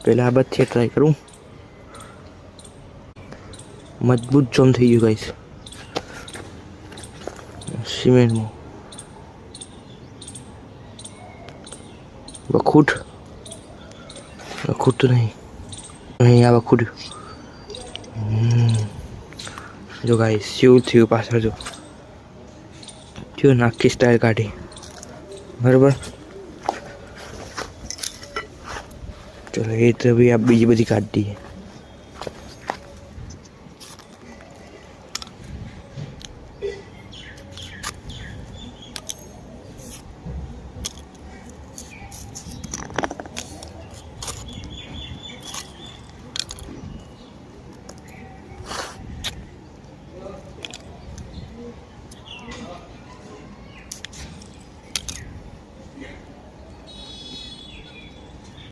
पहले आ बात ट्राई करूँ। मजबूत जम थी गયું गाइस सीमेंट में वखूट वखूट तो नहीं आ वखूट जो गाइस શું થયું પાછળ જો નાખી સ્ટાઇલ કાઢી બરાબર। चलो ये तो भी आप बीजी बजी काट दी है।